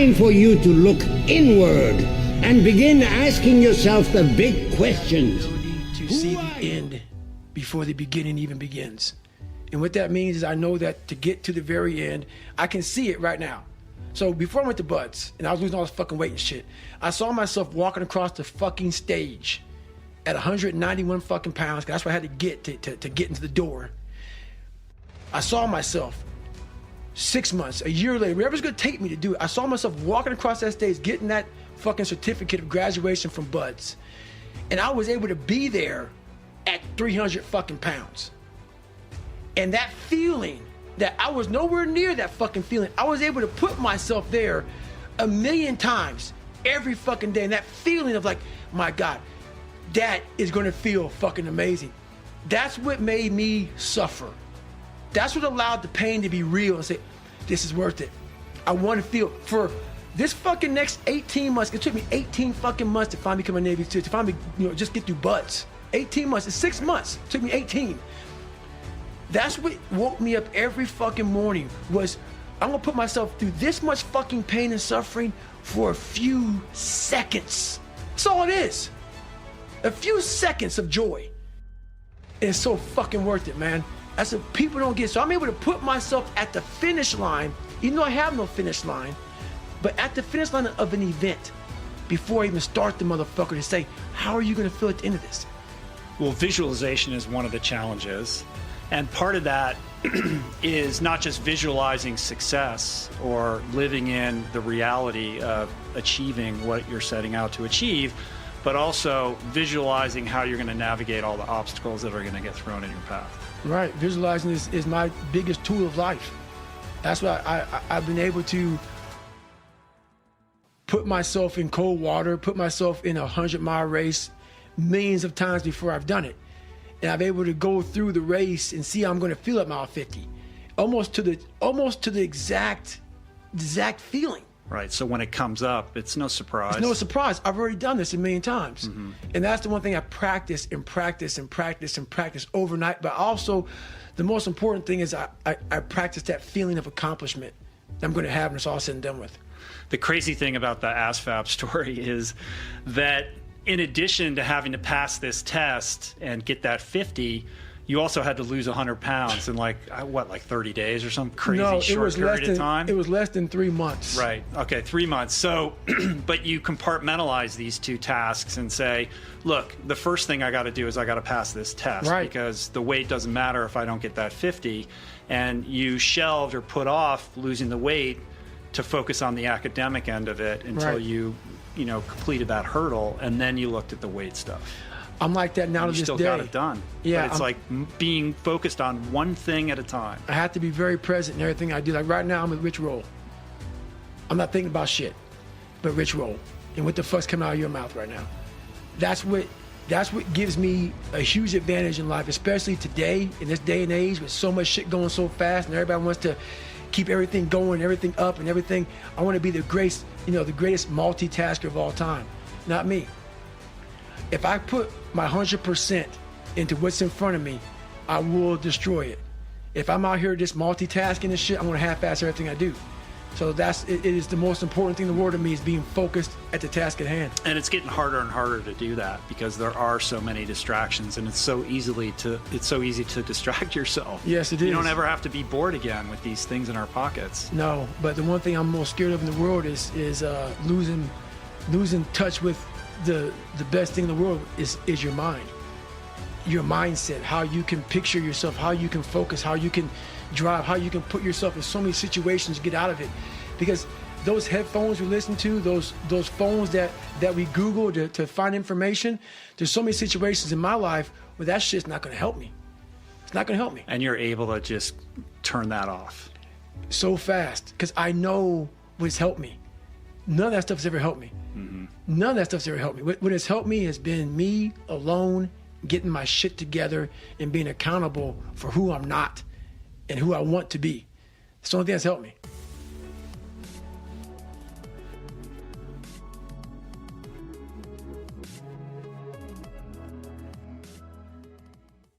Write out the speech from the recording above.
time for you to look inward and begin asking yourself the big questions. No need to see the end before the beginning even begins. And what that means is I know that to get to the very end, I can see it right now. So before I went to Buds and I was losing all this fucking weight and shit, I saw myself walking across the fucking stage at 191 fucking pounds, 'cause that's what I had to get to get into the door. I saw myself 6 months, a year later, whatever's gonna take me to do it, I saw myself walking across that stage, getting that fucking certificate of graduation from Buds. And I was able to be there at 300 fucking pounds. And that feeling that I was nowhere near that fucking feeling, I was able to put myself there 1,000,000 times every fucking day. And that feeling of like, my God, that is gonna feel fucking amazing. That's what made me suffer. That's what allowed the pain to be real and say, this is worth it. I wanna feel, for this fucking next 18 months, it took me 18 fucking months to finally become a Navy SEAL, to finally, just get through Buds. 18 months, it's 6 months, it took me 18. That's what woke me up every fucking morning, was I'm gonna put myself through this much fucking pain and suffering for a few seconds. That's all it is. A few seconds of joy. It's so fucking worth it, man. That's what people don't get. So I'm able to put myself at the finish line, even though I have no finish line, but at the finish line of an event before I even start the motherfucker, to say, how are you gonna feel at the end of this? Well, visualization is one of the challenges. And part of that is not just visualizing success or living in the reality of achieving what you're setting out to achieve, but also visualizing how you're going to navigate all the obstacles that are going to get thrown in your path. Right, visualizing is my biggest tool of life. That's why I've been able to put myself in cold water, put myself in a 100-mile race millions of times before I've done it. And I'm able to go through the race and see how I'm going to feel at mile 50, almost to the exact feeling. Right. So when it comes up, it's no surprise. It's no surprise. I've already done this a million times, and that's the one thing I practice and practice and practice and practice overnight. But also, the most important thing is I practice that feeling of accomplishment that I'm going to have when it's all said and done with. The crazy thing about the ASVAB story is that, in addition to having to pass this test and get that 50, you also had to lose 100 pounds in like 30 days or some crazy short period of time? It was less than 3 months. Right. Okay, 3 months. So, but you compartmentalize these two tasks and say, look, the first thing I got to do is I got to pass this test, right, because the weight doesn't matter if I don't get that 50. And you shelved or put off losing the weight to focus on the academic end of it until right, you completed that hurdle, and then you looked at the weight stuff. I'm like that now to this day. You still got it done. Yeah, but it's like being focused on one thing at a time. I have to be very present in everything I do. Like right now, I'm with Rich Roll. I'm not thinking about shit, but Rich Roll. And what the fuck's coming out of your mouth right now? That's what gives me a huge advantage in life, especially today, in this day and age, with so much shit going so fast, and everybody wants to keep everything going, everything up, and everything. I want to be the greatest multitasker of all time. Not me. If I put my 100% into what's in front of me, I will destroy it. If I'm out here just multitasking and shit, I'm gonna half-ass everything I do. So it is the most important thing in the world to me, is being focused at the task at hand. And it's getting harder and harder to do that because there are so many distractions, and it's so easy to distract yourself. Yes, it is. You don't ever have to be bored again with these things in our pockets. No, but the one thing I'm most scared of in the world is losing touch with the best thing in the world is your mind. Your mindset, how you can picture yourself, how you can focus, how you can drive, how you can put yourself in so many situations to get out of it. Because those headphones we listen to, those phones that we Google to find information, there's so many situations in my life where that shit's not gonna help me. It's not gonna help me. And you're able to just turn that off. So fast, because I know what's helped me. None of that stuff's ever helped me. None of that stuff's ever helped me. What has helped me has been me alone, getting my shit together and being accountable for who I'm not and who I want to be. It's the only thing that's helped me.